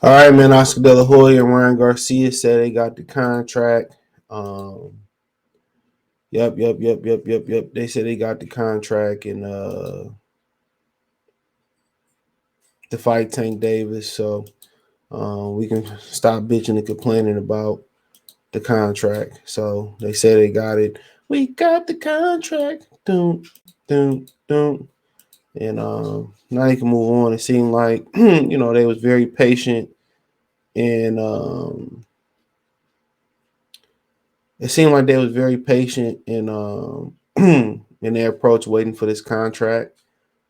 All right, man. Oscar De La Hoya and Ryan Garcia said they got the contract. Um, yep. They said they got the contract and to fight Tank Davis. So we can stop bitching and complaining about the contract. So they said they got it. We got the contract. Doom. And now they can move on. It seemed like they was very patient and it seemed like they was very patient in in their approach, waiting for this contract.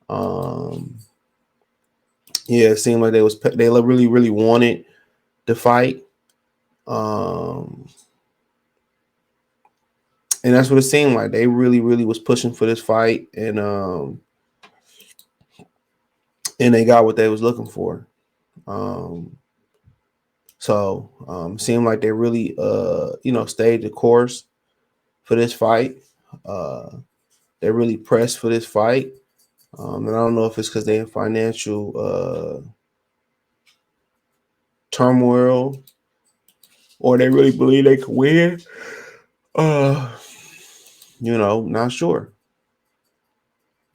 Um, yeah, it seemed like they really wanted the fight, um, and that's what it seemed like. They really was pushing for this fight, and they got what they was looking for. Um, seemed like they really stayed the course for this fight. Uh, they really pressed for this fight. And I don't know if it's because they in financial turmoil or they really believe they could win. Uh, not sure.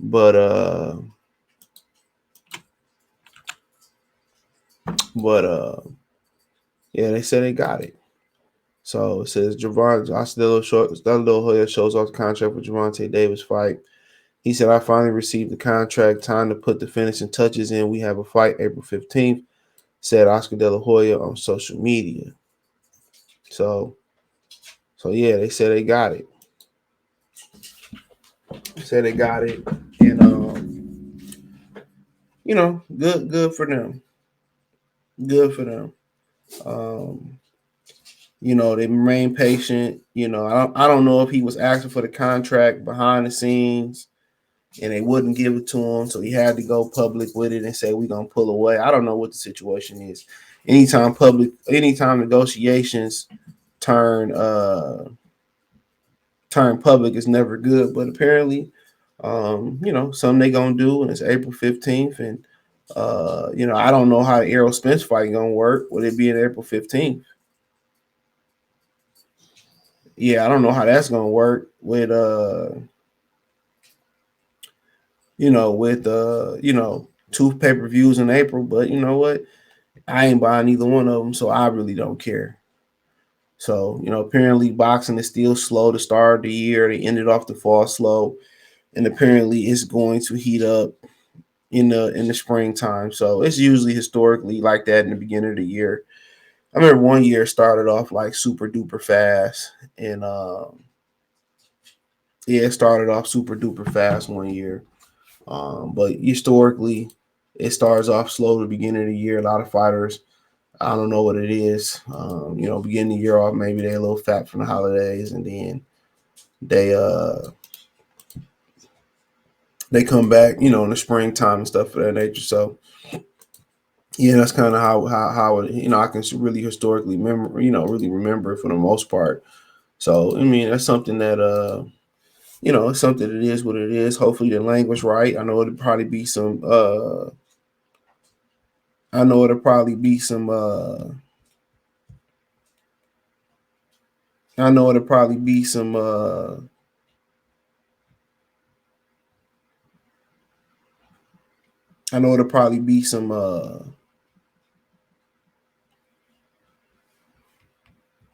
But yeah, they said they got it. So it says Gervonta Hoya shows off the contract with Gervonta Davis fight. He said, I finally received the contract. Time to put the finishing touches in. We have a fight April 15th, said Oscar De La Hoya on social media. So yeah, they said they got it. Said they got it. And good for them. Good for them. Um, they remain patient. I don't know if he was asking for the contract behind the scenes and they wouldn't give it to him, so he had to go public with it and say we're gonna pull away. I don't know what the situation is. Anytime negotiations turn public is never good, but apparently, something they gonna do, and it's April 15th, and I don't know how the Errol Spence fight gonna work. Would it be in April 15th? Yeah, I don't know how that's gonna work with two pay-per-views in April, but you know what? I ain't buying either one of them, so I really don't care. So, apparently boxing is still slow to start the year. They ended off the fall slow, and apparently it's going to heat up in the springtime. So it's usually historically like that in the beginning of the year. I remember one year started off like super duper fast, and yeah, it started off super duper fast one year. But historically, it starts off slow at the beginning of the year. A lot of fighters, I don't know what it is. Beginning the year off, maybe they're a little fat from the holidays, and then they they come back, in the springtime and stuff of that nature. So yeah, that's kind of how it, I can really historically remember, really remember it for the most part. So I mean, that's something that it's something that is what it is. Hopefully the language right. I know it'll probably be some I know it'll probably be some I know it'll probably be some I know it'll probably be some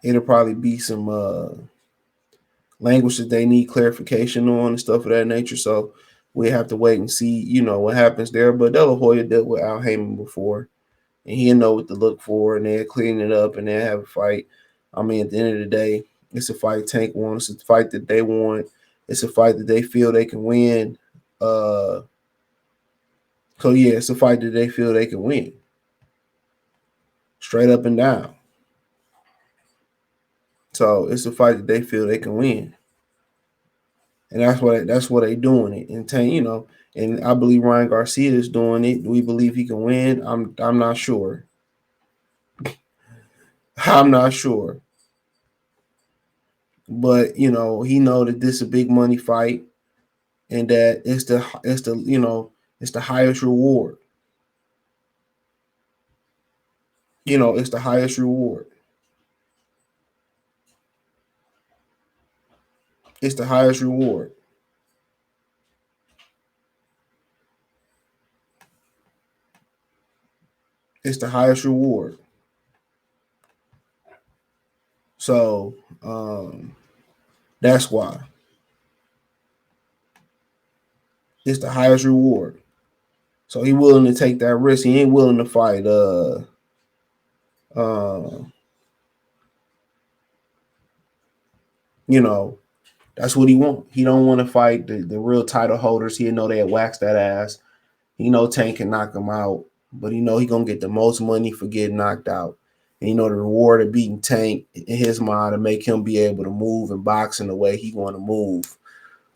it'll probably be some language that they need clarification on and stuff of that nature. So we have to wait and see, what happens there. But De La Hoya dealt with Al Heyman before, and he'll know what to look for, and they'll clean it up, and they'll have a fight. I mean, at the end of the day, it's a fight Tank wants. It's a fight that they want. It's a fight that they feel they can win. So yeah, it's a fight that they feel they can win, straight up and down. So it's a fight that they feel they can win, and that's what they doing it. And Tank, and I believe Ryan Garcia is doing it. Do we believe he can win? I'm not sure. I'm not sure. But he know that this is a big money fight, and that it's the highest reward. It's the highest reward. It's the highest reward. It's the highest reward. So that's why it's the highest reward. So he willing to take that risk. He ain't willing to fight. Uh, you know, that's what he want. He don't want to fight the real title holders. He know they wax that ass. He know Tank can knock him out, but he gonna get the most money for getting knocked out. And the reward of beating Tank in his mind to make him be able to move and box in the way he want to move.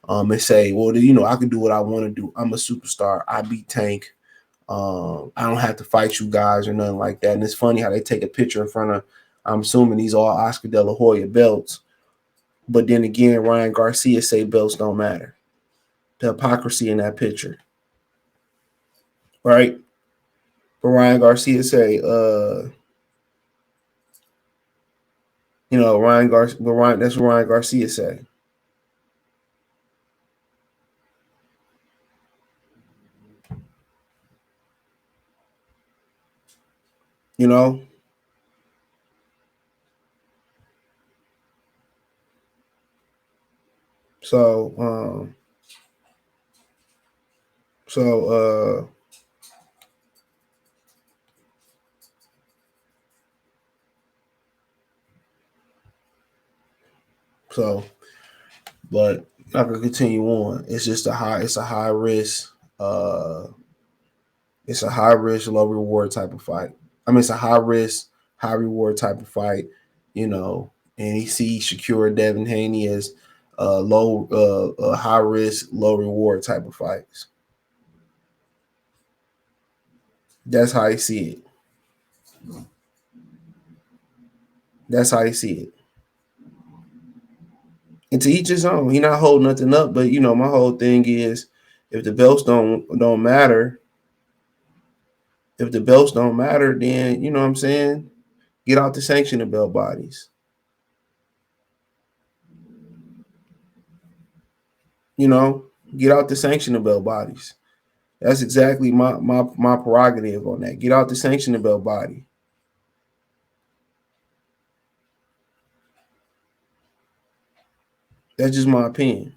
And say, well, I can do what I want to do. I'm a superstar. I beat Tank. I don't have to fight you guys or nothing like that. And it's funny how they take a picture in front of, I'm assuming these all Oscar De La Hoya belts. But then again, Ryan Garcia say belts don't matter. The hypocrisy in that picture. Right? But Ryan Garcia say, that's what Ryan Garcia say. You know? So, so but I can continue on. It's just it's a high risk, it's a high risk, low reward type of fight. I mean, it's a high risk, high reward type of fight, and he sees Shakur Devin Haney as high risk, low reward type of fights. That's how he see it. That's how he see it. And to each his own. He not holding nothing up, but my whole thing is if the belts don't matter, if the belts don't matter, then you know what I'm saying? Get out the sanctioning belt bodies. Get out the sanctioning belt bodies. That's exactly my prerogative on that. Get out the sanctioning belt body. That's just my opinion.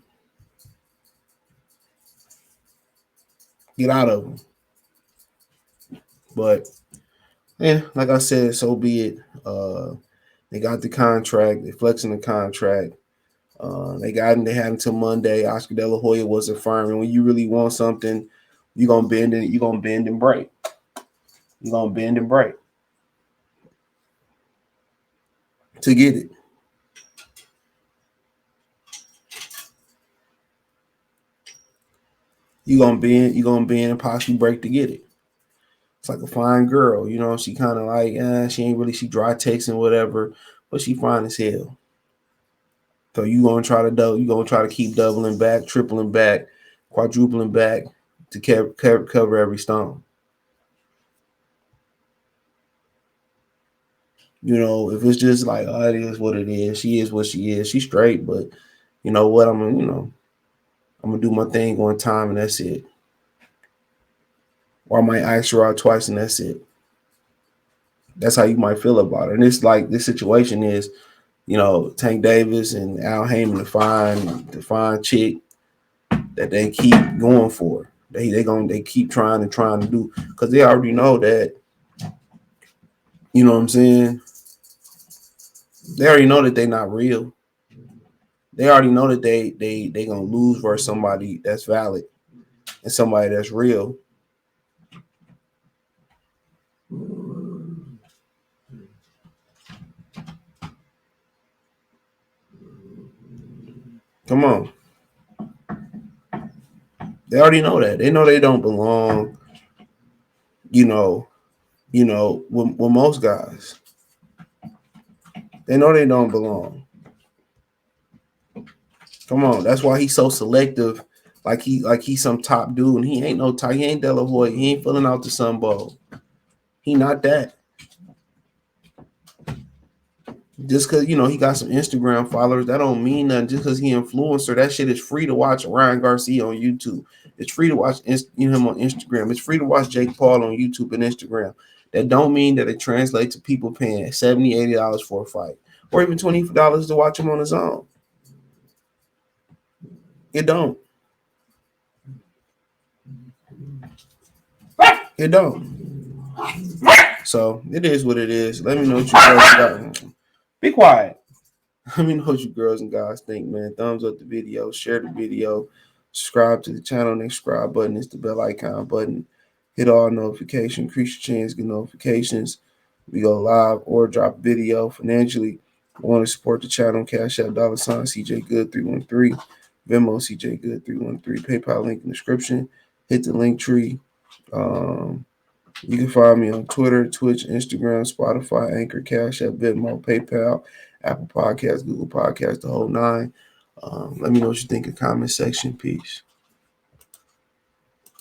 Get out of them. But yeah, like I said, so be it. They got the contract. They flexing the contract. They had until Monday. Oscar De La Hoya was affirming when you really want something, you're gonna bend it. You're gonna bend and break. You're gonna bend and break to get it. You're gonna bend and possibly break to get it. It's like a fine girl, she kind of like, she ain't really, she dry texting whatever, but she fine as hell. So you gonna try to keep doubling back, tripling back, quadrupling back to cover every stone. If it's just like, oh, it is what it is. She is what she is. She's straight, but you know what? I'm gonna do my thing one time and that's it. Or I might ask her out twice and that's it. That's how you might feel about it. And it's like this situation is, Tank Davis and Al Heyman to find chick that they keep going for. They keep trying to do because they already know that, you know what I'm saying? They already know that they're not real. They already know that they gonna lose versus somebody that's valid and somebody that's real. Come on. They already know that. They know they don't belong, you know, with most guys. They know they don't belong. Come on. That's why he's so selective. Like he's some top dude. And he ain't no top. He ain't De La Hoya. He ain't filling out the Sun Bowl. He not that. Just because he got some Instagram followers, that don't mean nothing. Just because he influencer, that shit is free to watch Ryan Garcia on YouTube. It's free to watch him on Instagram. It's free to watch Jake Paul on YouTube and Instagram. That don't mean that it translates to people paying $70, $80 for a fight, or even $20 to watch him on his own. It don't. It don't. So it is what it is. Let me know what you guys got. Be quiet. Let me know what you girls and guys think, man. Thumbs up the video, share the video, subscribe to the channel. Next subscribe button is the bell icon button. Hit all notifications, increase your chance, get notifications. We go live or drop video financially. Want to support the channel? Cash App $ CJ Good 313, Venmo CJ Good 313, PayPal link in the description. Hit the link tree. You can find me on Twitter, Twitch, Instagram, Spotify, Anchor, Cash App, Venmo, PayPal, Apple Podcasts, Google Podcasts, the whole nine. Let me know what you think in the comment section. Peace.